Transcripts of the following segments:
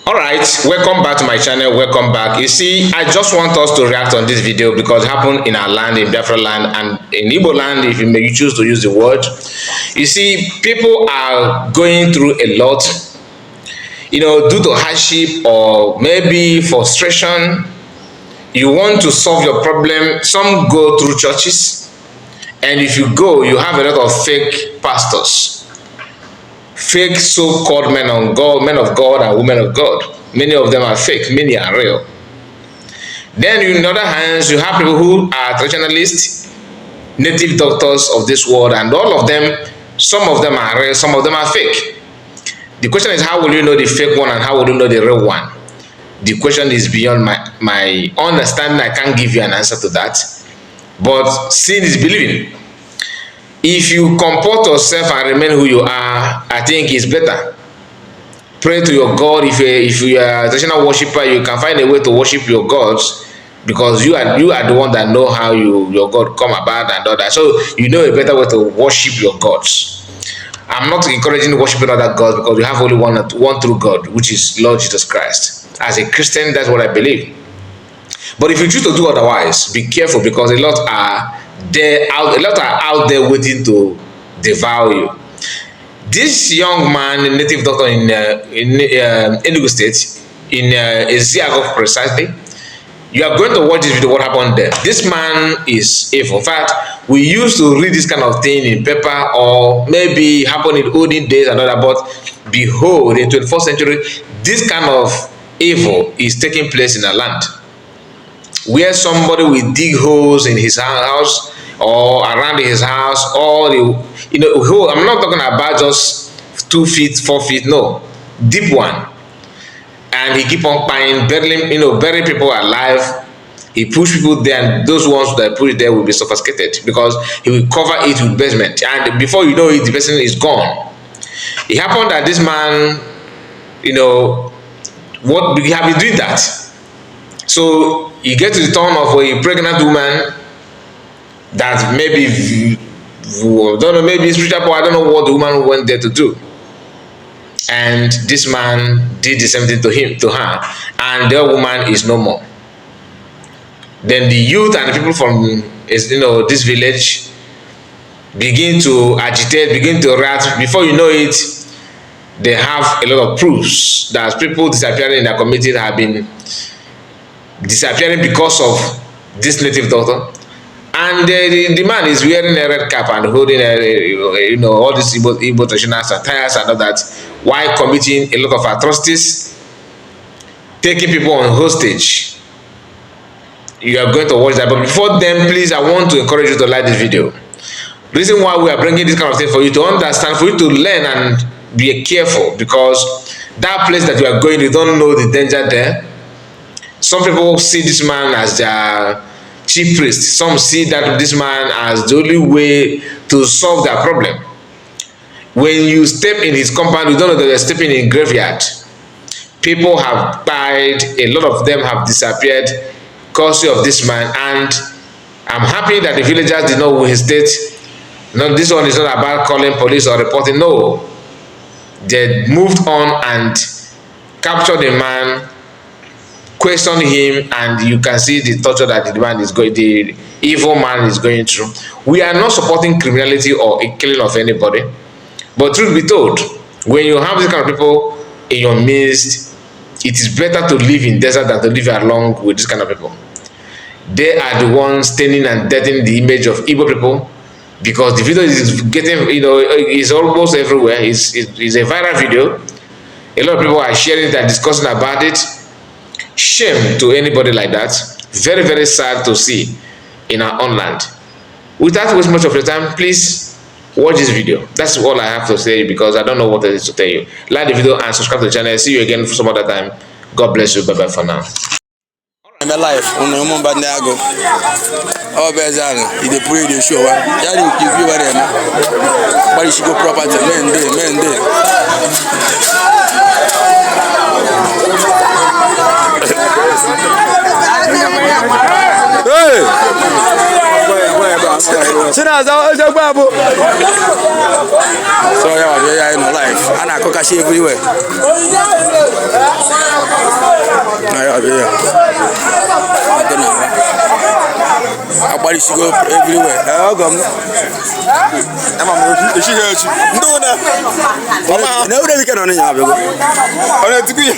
All right, welcome back to my channel. Welcome back. You see, I just want us to react on this video because it happened in our land, in Biafra land, and in Igbo land, if you choose to use the word. You see, people are going through a lot, due to hardship or maybe frustration. You want to solve your problem. Some go through churches, and if you go, you have a lot of fake pastors, fake so-called men of God and women of God. Many of them are fake, many are real. Then in other hands, you have people who are traditionalists, native doctors of this world, and all of them, some of them are real, some of them are fake. The question is, how will you know the fake one and how will you know the real one? The question is beyond my understanding. I can't give you an answer to that. But seeing is believing. If you comport yourself and remain who you are, I think it's better. Pray to your God. If you are a traditional worshiper, you can find a way to worship your gods, because you are the one that know how your God come about and all that. So you know a better way to worship your gods. I'm not encouraging worshiping other gods, because we have only one true God, which is Lord Jesus Christ. As a Christian, that's what I believe. But if you choose to do otherwise, be careful, because a lot are out there waiting to devour you. This young man, a native doctor in Enugu State, in Eziagok precisely, you are going to watch this video, what happened there. This man is evil. In fact, we used to read this kind of thing in paper, or maybe happened in olden days and all that, but behold, in 21st century, this kind of evil is taking place in our land, where somebody will dig holes in his house or around his house, or hole. I'm not talking about just 2 feet, 4 feet, no, deep one. And he keep on burying people alive. He push people there, and those ones that put it there will be sophisticated, because he will cover it with basement, and before you know it, the person is gone. It happened that this man, what he have been doing that. So you get to the turn of a pregnant woman that maybe, don't know, maybe spiritual power, I don't know what the woman went there to do. And this man did the same thing to her, and the woman is no more. Then the youth and the people from this village begin to agitate, begin to react. Before you know it, they have a lot of proofs that people disappearing in their community have been disappearing because of this native doctor. And the man is wearing a red cap and holding all these Igbo traditional attires and all that, while committing a lot of atrocities, taking people on hostage. You are going to watch that, but before then, please, I want to encourage you to like this video. Reason why we are bringing this kind of thing, for you to understand, for you to learn and be careful, because that place that you are going, you don't know the danger there. Some people see this man as their chief priest. Some see that this man as the only way to solve their problem. When you step in his compound, you don't know that they're stepping in graveyard. People have died. A lot of them have disappeared because of this man. And I'm happy that the villagers did not hesitate. No, this one is not about calling police or reporting. No, they moved on and captured the man, question him, and you can see the torture that the evil man is going through. We are not supporting criminality or a killing of anybody, but truth be told, when you have this kind of people in your midst, it is better to live in desert than to live along with this kind of people. They are the ones staining and dirtying the image of Igbo people, because the video is getting, is almost everywhere. It's a viral video. A lot of people are sharing it and discussing about it. Shame to anybody like that. Very, very sad to see in our own land. Without wasting much of your time, please watch this video. That's all I have to say, because I don't know what else to tell you. Like the video and subscribe to the channel. See you again for some other time. God bless you. Bye bye for now. My life, on the moment, Bandago. Oh, Bezana, he pray the show. Yeah, you give you a but you should go proper to men day. Hey! So, yeah, in life, and I cook a shave everywhere. But she go everywhere. How come? She heard you. No, no. No, we can only have a go. On to be.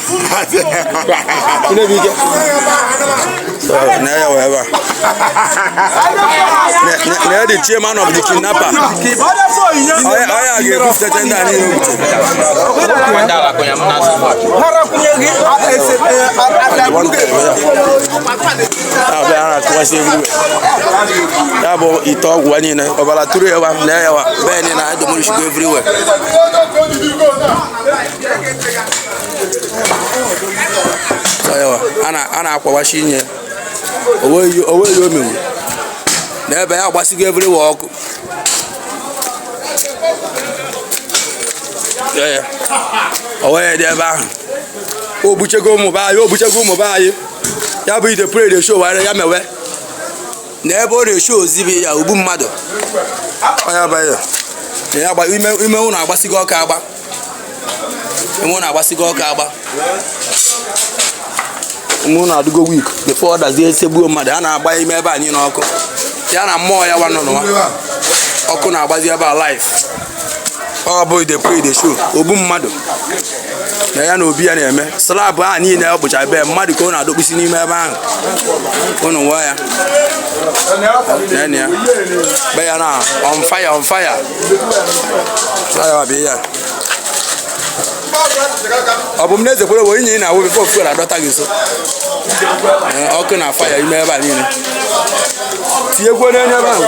So now whatever. Now the chairman of the kidnapper. I get this agenda. Everywhere. Ana akwawashi nye owe yo mewu na ebe ya gbasigo everywhere ọkụ owe dị ebe ahụ obuchego ụmụ be anyị ya bụ ide pray the show ware ya mewe na ebe ọ na-esho ozibi ya ugbu mmadụ ya ba ya agba ime ụlọ agbasigo ọka agba mụ na adụgo week before dazie esegbuo mmadụ a na-agba ime ebe anyị n'ọkụ ya na mmụọ ya nwanọ n'ụwa ọkụ na-agbazi ebe a live ọ bụ the pray the show ogbu mmadụ na ya na obi ya na-eme slab a niile ọ bụcha ebe mmadụ ka ọ na-adọkpụsi n'ime ebe ahụ ụnụ nwa ya nene ya be ya na on fire ya ọ bụ m na-ezekwere wo inye na awụ before fuel adọta gị so ọkụ na fire ime ebe a niile tinyekwo n'enye ebe ahụ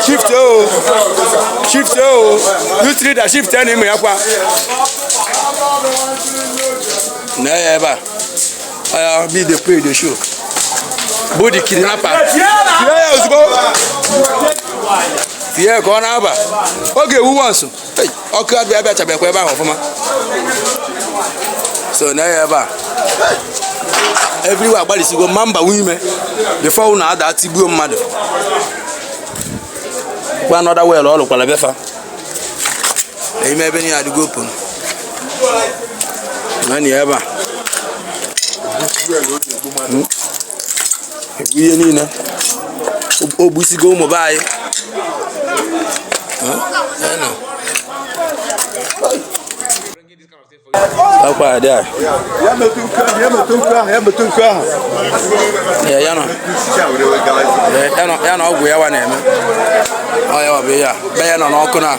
shift youth leader shift ya na ịmụ ya kwa na ya ebe a ya be the pray the show bụ the kidnapper ya ozugbo tie ka ọ na-aba oge ewuwa nso ọkụ abịa chabekwa ebe ahụ ọfụma so na ya ebe a everywhere agbalịsigo mamba wime before unu ada atigbuo mmadụ kwa another well ọ lụkwara befa ime ebe niile adịgo open na ya ebe a ihe niile o gbusigo ụmụ be anyị akwa dị a ya na ọgwụ ya wa na-eme ọ ya bụ ya be ya nọ n'ọkụ na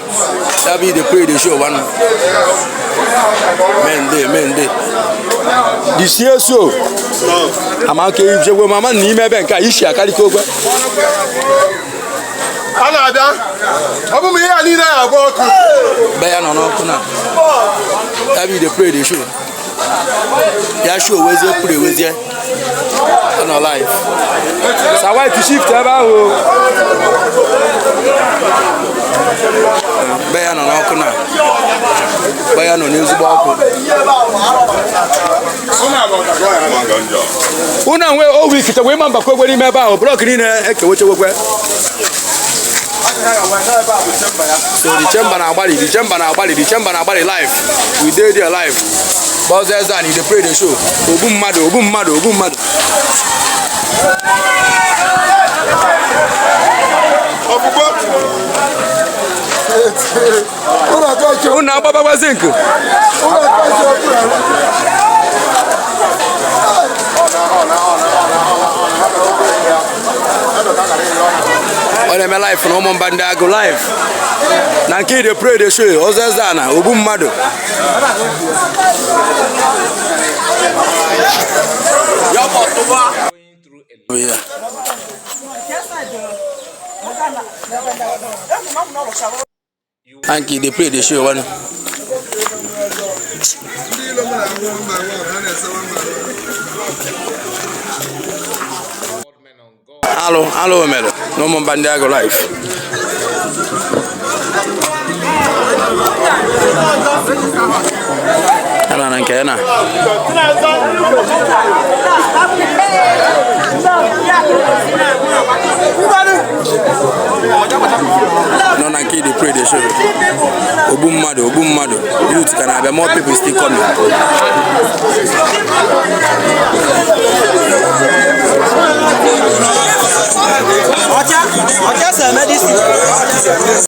ya bụ ide pray the show one mende the CSO amaka ijegwe mama na ime ebe nke a ishi akarịka ogwe a na-abịa ọ bụ m ihe ya niile ya agba ọkụ be ya nọ n'ọkụ na ya bụ ide pray the show ya show wezie pray wezie nọ live sawai to shift ebe ahụ be ya nọ n'ọkụ na be ya nọ n'ezigbo ọkụ unu nwe o week te wee mamba kwegwe n'ime ebe ahụ blọk niile ekewechewekwe so the chamber na-agbalị live we dey there live bozes and they pray the show ogbu mmadụ unu agbabagwa zinc ọ na-eme live na ụmụmba ndị agụ live na nke ide pray the show ọzọ na ogbu mmadụ and they pray the show one Hello, Melo. No more Bandago life. Kena. No, Nanki, they pray the show. Obumado. Youth can have more people still coming. ọcha se medicine